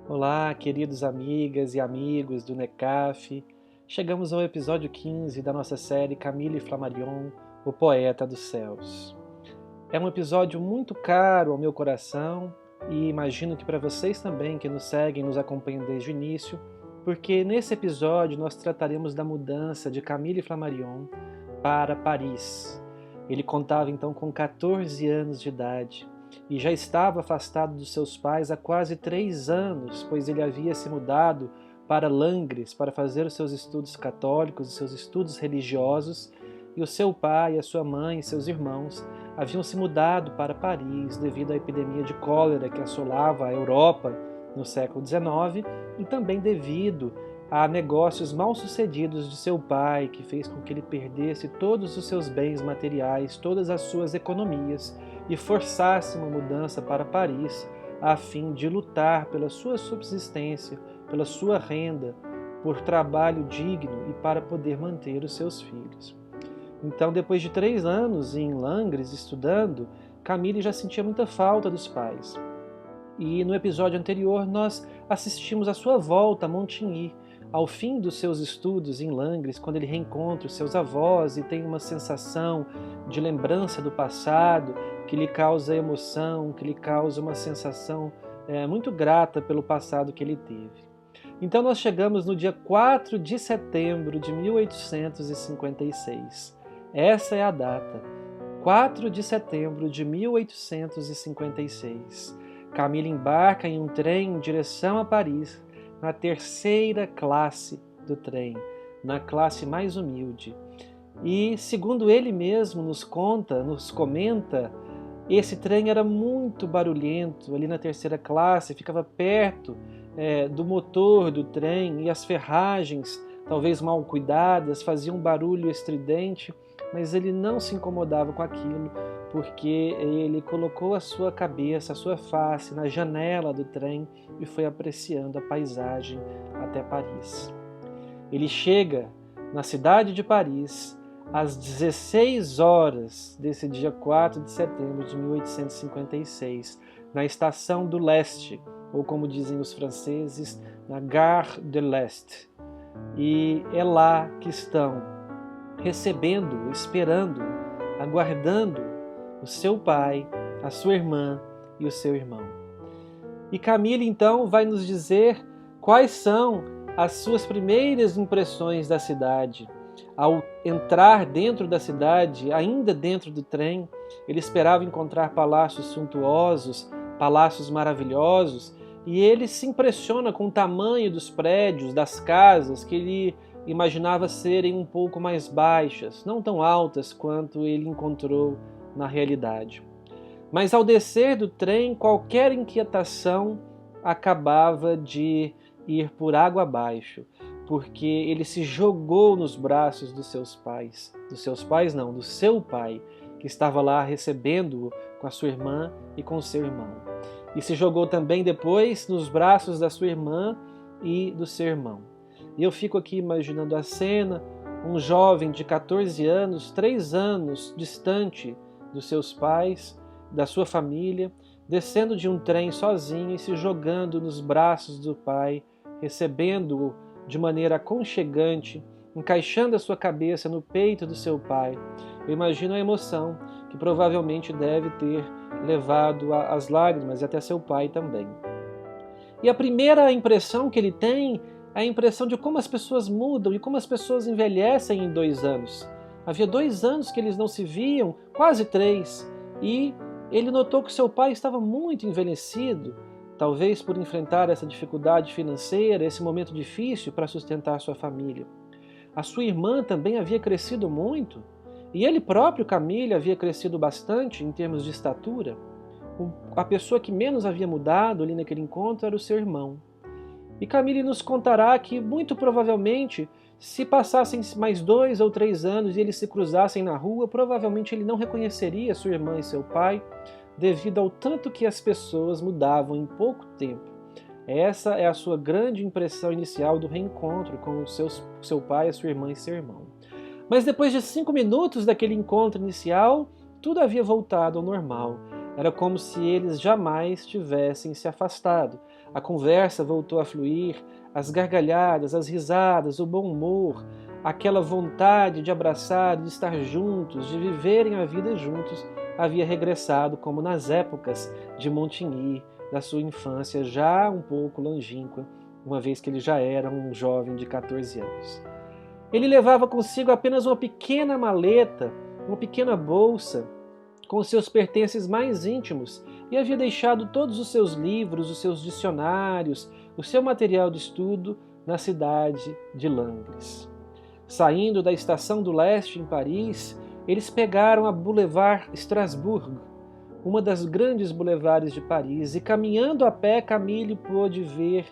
Olá, queridos amigas e amigos do NECAF. Chegamos ao episódio 15 da nossa série Camille Flammarion, o Poeta dos Céus. É um episódio muito caro ao meu coração e imagino que para vocês também que nos seguem, nos acompanham desde o início, porque nesse episódio nós trataremos da mudança de Camille Flammarion para Paris. Ele contava então com 14 anos de idade e já estava afastado dos seus pais há quase 3 anos, pois ele havia se mudado para Langres para fazer os seus estudos católicos, os seus estudos religiosos, e o seu pai, a sua mãe e seus irmãos haviam se mudado para Paris devido à epidemia de cólera que assolava a Europa no século XIX e também devido a negócios mal sucedidos de seu pai, que fez com que ele perdesse todos os seus bens materiais, todas as suas economias, e forçasse uma mudança para Paris a fim de lutar pela sua subsistência, pela sua renda, por trabalho digno e para poder manter os seus filhos. Então, depois de 3 anos em Langres estudando, Camille já sentia muita falta dos pais. E no episódio anterior nós assistimos a sua volta a Montigny, ao fim dos seus estudos em Langres, quando ele reencontra os seus avós e tem uma sensação de lembrança do passado que lhe causa emoção, que lhe causa uma sensação muito grata pelo passado que ele teve. Então nós chegamos no dia 4 de setembro de 1856. Essa é a data, 4 de setembro de 1856. Camille embarca em um trem em direção a Paris, na terceira classe do trem, na classe mais humilde. E, segundo ele mesmo nos comenta, esse trem era muito barulhento ali na terceira classe, ficava perto do motor do trem e as ferragens, talvez mal cuidadas, faziam um barulho estridente, mas ele não se incomodava com aquilo, porque ele colocou a sua cabeça, a sua face na janela do trem e foi apreciando a paisagem até Paris. Ele chega na cidade de Paris às 16 horas desse dia 4 de setembro de 1856, na estação do Leste, ou como dizem os franceses, na Gare de l'Est. E é lá que estão recebendo, esperando, aguardando o seu pai, a sua irmã e o seu irmão. E Camille então vai nos dizer quais são as suas primeiras impressões da cidade. Ao entrar dentro da cidade, ainda dentro do trem, ele esperava encontrar palácios suntuosos, palácios maravilhosos, e ele se impressiona com o tamanho dos prédios, das casas, que ele imaginava serem um pouco mais baixas, não tão altas quanto ele encontrou na realidade. Mas ao descer do trem, qualquer inquietação acabava de ir por água abaixo, porque ele se jogou nos braços dos seus pais. Do seu pai, que estava lá recebendo-o com a sua irmã e com o seu irmão. E se jogou também depois nos braços da sua irmã e do seu irmão. E eu fico aqui imaginando a cena, um jovem de 14 anos, 3 anos distante dos seus pais, da sua família, descendo de um trem sozinho e se jogando nos braços do pai, recebendo-o de maneira aconchegante, encaixando a sua cabeça no peito do seu pai. Eu imagino a emoção que provavelmente deve ter levado às lágrimas e até seu pai também. E a primeira impressão que ele tem é a impressão de como as pessoas mudam e como as pessoas envelhecem em 2 anos. Havia 2 anos que eles não se viam, quase 3, e ele notou que seu pai estava muito envelhecido, talvez por enfrentar essa dificuldade financeira, esse momento difícil para sustentar sua família. A sua irmã também havia crescido muito, e ele próprio, Camille, havia crescido bastante em termos de estatura. A pessoa que menos havia mudado ali naquele encontro era o seu irmão. E Camille nos contará que, muito provavelmente, se passassem mais 2 ou 3 anos e eles se cruzassem na rua, provavelmente ele não reconheceria sua irmã e seu pai, devido ao tanto que as pessoas mudavam em pouco tempo. Essa é a sua grande impressão inicial do reencontro com o seu pai, a sua irmã e seu irmão. Mas depois de 5 minutos daquele encontro inicial, tudo havia voltado ao normal. Era como se eles jamais tivessem se afastado. A conversa voltou a fluir, as gargalhadas, as risadas, o bom humor, aquela vontade de abraçar, de estar juntos, de viverem a vida juntos, havia regressado como nas épocas de Montigny, da sua infância já um pouco longínqua, uma vez que ele já era um jovem de 14 anos. Ele levava consigo apenas uma pequena maleta, uma pequena bolsa, com seus pertences mais íntimos, e havia deixado todos os seus livros, os seus dicionários, o seu material de estudo na cidade de Langres. Saindo da Estação do Leste em Paris, eles pegaram a Boulevard Strasbourg, uma das grandes boulevards de Paris, e caminhando a pé, Camille pôde ver,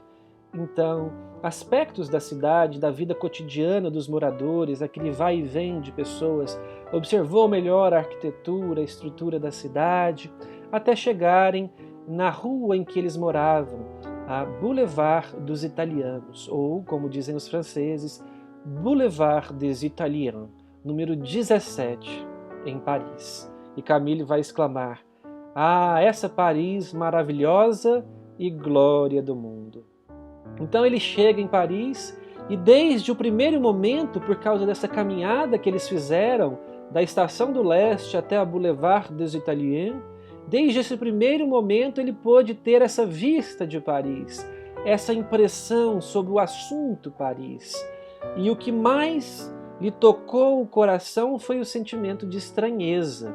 então, aspectos da cidade, da vida cotidiana dos moradores, aquele vai e vem de pessoas, observou melhor a arquitetura, a estrutura da cidade, até chegarem na rua em que eles moravam, a Boulevard dos Italianos, ou, como dizem os franceses, Boulevard des Italiens, número 17, em Paris. E Camille vai exclamar: "Ah, essa Paris maravilhosa e glória do mundo!" Então ele chega em Paris e desde o primeiro momento, por causa dessa caminhada que eles fizeram, da Estação do Leste até a Boulevard des Italiens, desde esse primeiro momento ele pôde ter essa vista de Paris, essa impressão sobre o assunto Paris. E o que mais lhe tocou o coração foi o sentimento de estranheza.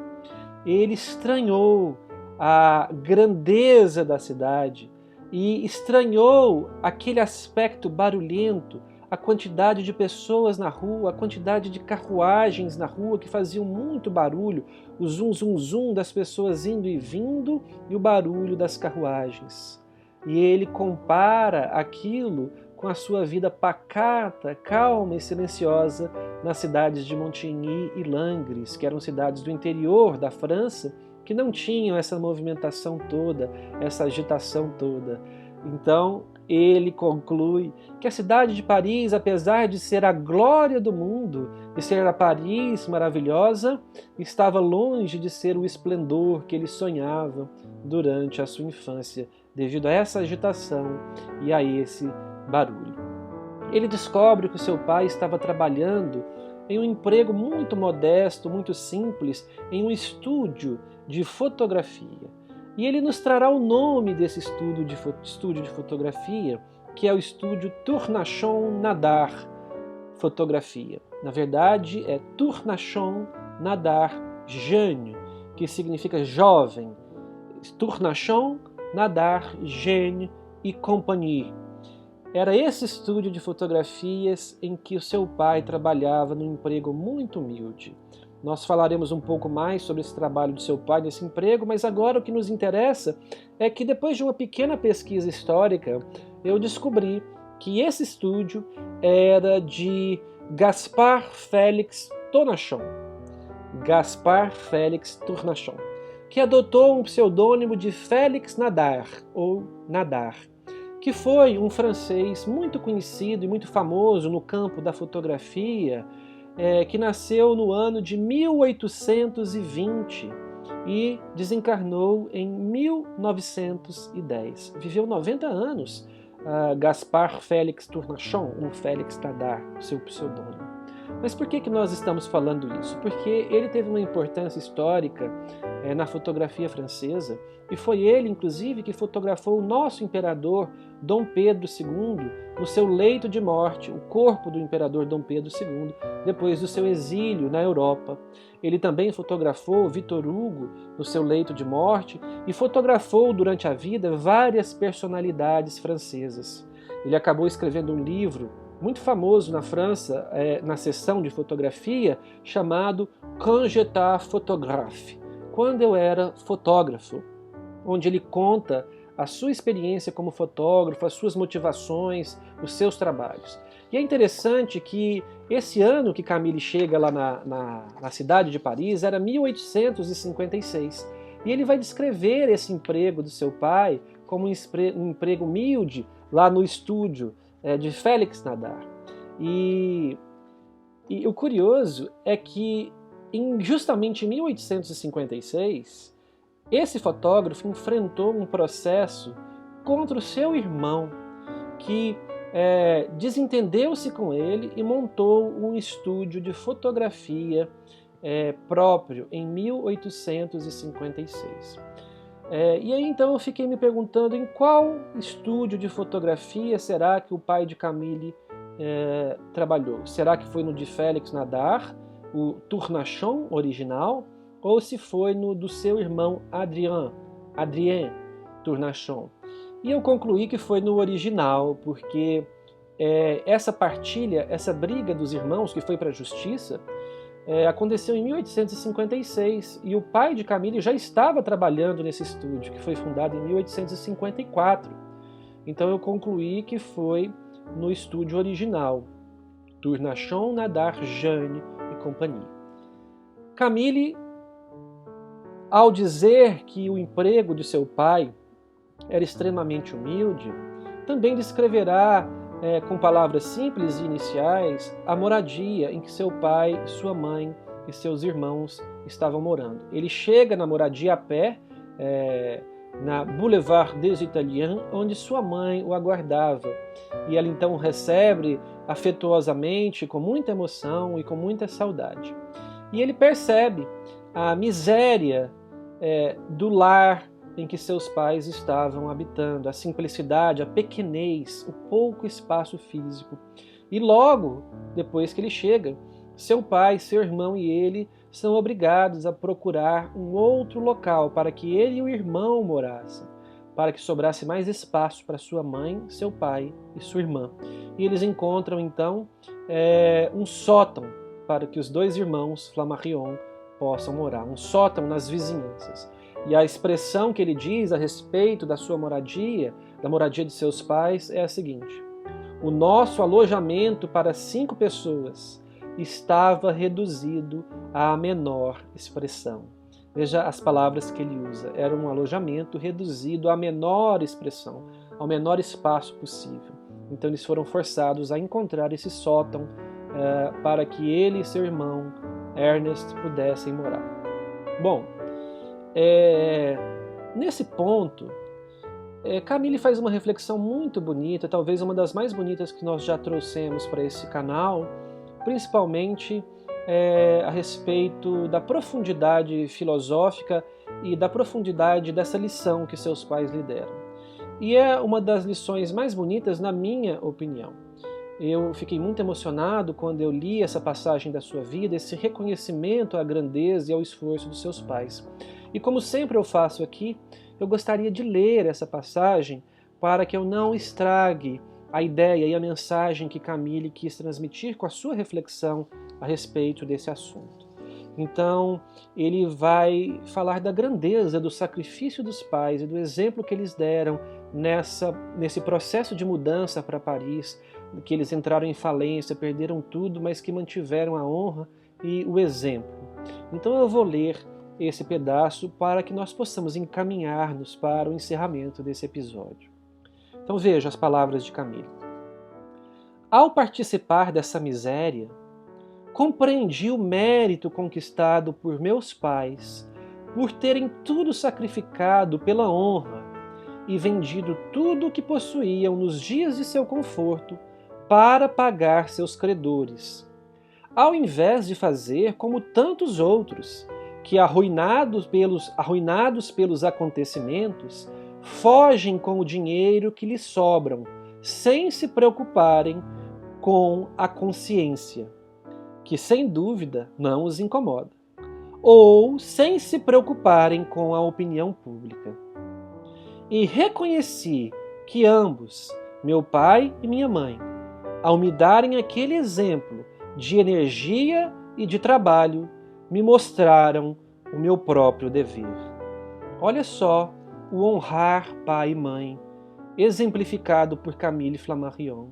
Ele estranhou a grandeza da cidade e estranhou aquele aspecto barulhento, a quantidade de pessoas na rua, a quantidade de carruagens na rua que faziam muito barulho, o zum zum zum das pessoas indo e vindo e o barulho das carruagens. E ele compara aquilo com a sua vida pacata, calma e silenciosa nas cidades de Montigny e Langres, que eram cidades do interior da França, que não tinham essa movimentação toda, essa agitação toda. Então, ele conclui que a cidade de Paris, apesar de ser a glória do mundo, de ser a Paris maravilhosa, estava longe de ser o esplendor que ele sonhava durante a sua infância, devido a essa agitação e a esse barulho. Ele descobre que o seu pai estava trabalhando em um emprego muito modesto, muito simples, em um estúdio de fotografia. E ele nos trará o nome desse estúdio de fotografia, que é o estúdio Tournachon Nadar Fotografia. Na verdade, é Tournachon Nadar Jeune, que significa jovem. Tournachon Nadar Jeune e Compagnie. Era esse estúdio de fotografias em que o seu pai trabalhava num emprego muito humilde. Nós falaremos um pouco mais sobre esse trabalho de seu pai nesse emprego, mas agora o que nos interessa é que depois de uma pequena pesquisa histórica, eu descobri que esse estúdio era de Gaspard Félix Tournachon. Gaspard Félix Tournachon, que adotou um pseudônimo de Félix Nadar, ou Nadar, que foi um francês muito conhecido e muito famoso no campo da fotografia, que nasceu no ano de 1820 e desencarnou em 1910. Viveu 90 anos, Gaspard Félix Tournachon, ou Félix Nadar, seu pseudônimo. Mas por que nós estamos falando isso? Porque ele teve uma importância histórica na fotografia francesa, e foi ele, inclusive, que fotografou o nosso imperador Dom Pedro II no seu leito de morte, o corpo do imperador Dom Pedro II, depois do seu exílio na Europa. Ele também fotografou Victor Hugo no seu leito de morte e fotografou durante a vida várias personalidades francesas. Ele acabou escrevendo um livro muito famoso na França, na seção de fotografia, chamado Quand j'étais photographe, quando eu era fotógrafo, onde ele conta a sua experiência como fotógrafo, as suas motivações, os seus trabalhos. E é interessante que esse ano que Camille chega lá na cidade de Paris era 1856, e ele vai descrever esse emprego do seu pai como um emprego humilde lá no estúdio de Félix Nadar. E o curioso é que justamente em 1856, esse fotógrafo enfrentou um processo contra o seu irmão, que desentendeu-se com ele e montou um estúdio de fotografia próprio em 1856. E aí então eu fiquei me perguntando em qual estúdio de fotografia será que o pai de Camille trabalhou. Será que foi no de Félix Nadar, o Tournachon original, ou se foi no do seu irmão Adrien Tournachon? E eu concluí que foi no original, porque essa partilha, essa briga dos irmãos que foi para a justiça, aconteceu em 1856 e o pai de Camille já estava trabalhando nesse estúdio, que foi fundado em 1854. Então eu concluí que foi no estúdio original, Tournachon, Nadar, Jeanne e companhia. Camille, ao dizer que o emprego de seu pai era extremamente humilde, também descreverá com palavras simples e iniciais a moradia em que seu pai, sua mãe e seus irmãos estavam morando. Ele chega na moradia a pé, na Boulevard des Italiens, onde sua mãe o aguardava. E ela então o recebe afetuosamente, com muita emoção e com muita saudade. E ele percebe a miséria do lar em que seus pais estavam habitando, a simplicidade, a pequenez, o pouco espaço físico. E logo depois que ele chega, seu pai, seu irmão e ele são obrigados a procurar um outro local para que ele e o irmão morassem, para que sobrasse mais espaço para sua mãe, seu pai e sua irmã. E eles encontram então um sótão para que os dois irmãos Flammarion possam morar, um sótão nas vizinhanças. E a expressão que ele diz a respeito da sua moradia, da moradia de seus pais, é a seguinte: o nosso alojamento para 5 pessoas estava reduzido à menor expressão. Veja as palavras que ele usa. Era um alojamento reduzido à menor expressão, ao menor espaço possível. Então eles foram forçados a encontrar esse sótão para que ele e seu irmão Ernest pudessem morar. Bom, nesse ponto, Camille faz uma reflexão muito bonita, talvez uma das mais bonitas que nós já trouxemos para esse canal, principalmente a respeito da profundidade filosófica e da profundidade dessa lição que seus pais lhe deram. E é uma das lições mais bonitas, na minha opinião. Eu fiquei muito emocionado quando eu li essa passagem da sua vida, esse reconhecimento à grandeza e ao esforço dos seus pais. E como sempre eu faço aqui, eu gostaria de ler essa passagem para que eu não estrague a ideia e a mensagem que Camille quis transmitir com a sua reflexão a respeito desse assunto. Então, ele vai falar da grandeza do sacrifício dos pais e do exemplo que eles deram nesse processo de mudança para Paris, que eles entraram em falência, perderam tudo, mas que mantiveram a honra e o exemplo. Então eu vou ler esse pedaço para que nós possamos encaminhar-nos para o encerramento desse episódio. Então veja as palavras de Camille. Ao participar dessa miséria, compreendi o mérito conquistado por meus pais por terem tudo sacrificado pela honra e vendido tudo o que possuíam nos dias de seu conforto para pagar seus credores, ao invés de fazer como tantos outros, que arruinados pelos acontecimentos, fogem com o dinheiro que lhes sobram, sem se preocuparem com a consciência, que sem dúvida não os incomoda, ou sem se preocuparem com a opinião pública. E reconheci que ambos, meu pai e minha mãe, ao me darem aquele exemplo de energia e de trabalho, me mostraram o meu próprio dever. Olha só o honrar pai e mãe, exemplificado por Camille Flammarion.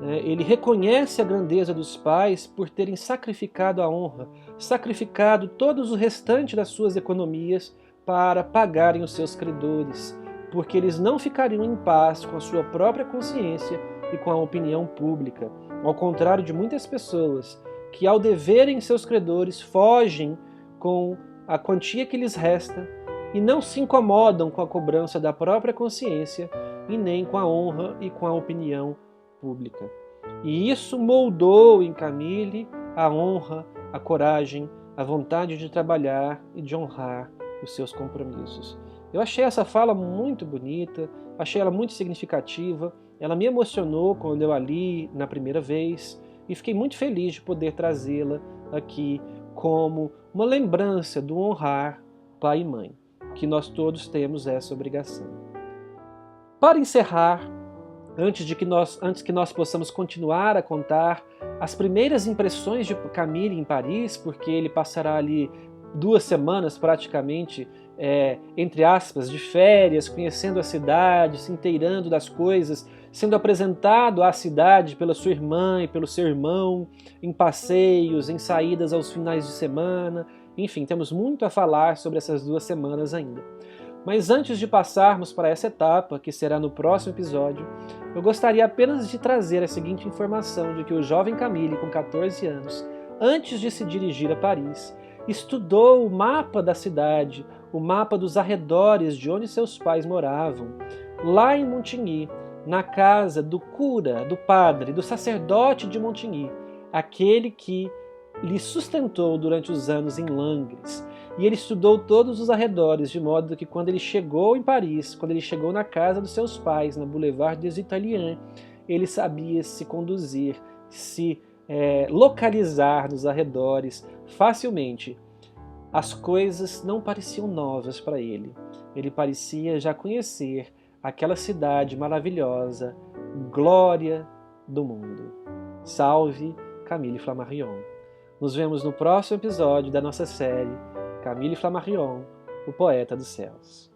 Ele reconhece a grandeza dos pais por terem sacrificado a honra, sacrificado todos o restante das suas economias para pagarem os seus credores, porque eles não ficariam em paz com a sua própria consciência e com a opinião pública, ao contrário de muitas pessoas que, ao deverem seus credores, fogem com a quantia que lhes resta e não se incomodam com a cobrança da própria consciência e nem com a honra e com a opinião pública. E isso moldou em Camille a honra, a coragem, a vontade de trabalhar e de honrar os seus compromissos. Eu achei essa fala muito bonita, achei ela muito significativa, ela me emocionou quando eu a li na primeira vez e fiquei muito feliz de poder trazê-la aqui como uma lembrança do honrar pai e mãe, que nós todos temos essa obrigação. Para encerrar, antes que nós possamos continuar a contar as primeiras impressões de Camille em Paris, porque ele passará ali 2 semanas praticamente, entre aspas, de férias, conhecendo a cidade, se inteirando das coisas, sendo apresentado à cidade pela sua irmã e pelo seu irmão, em passeios, em saídas aos finais de semana. Enfim, temos muito a falar sobre essas 2 semanas ainda. Mas antes de passarmos para essa etapa, que será no próximo episódio, eu gostaria apenas de trazer a seguinte informação de que o jovem Camille, com 14 anos, antes de se dirigir a Paris, estudou o mapa da cidade, o mapa dos arredores de onde seus pais moravam, lá em Montigny, na casa do cura, do padre, do sacerdote de Montigny, aquele que lhe sustentou durante os anos em Langres. E ele estudou todos os arredores, de modo que quando ele chegou em Paris, quando ele chegou na casa dos seus pais, na Boulevard des Italiens, ele sabia se conduzir, se localizar nos arredores facilmente. As coisas não pareciam novas para ele. Ele parecia já conhecer aquela cidade maravilhosa, glória do mundo. Salve Camille Flammarion. Nos vemos no próximo episódio da nossa série Camille Flammarion, o Poeta dos Céus.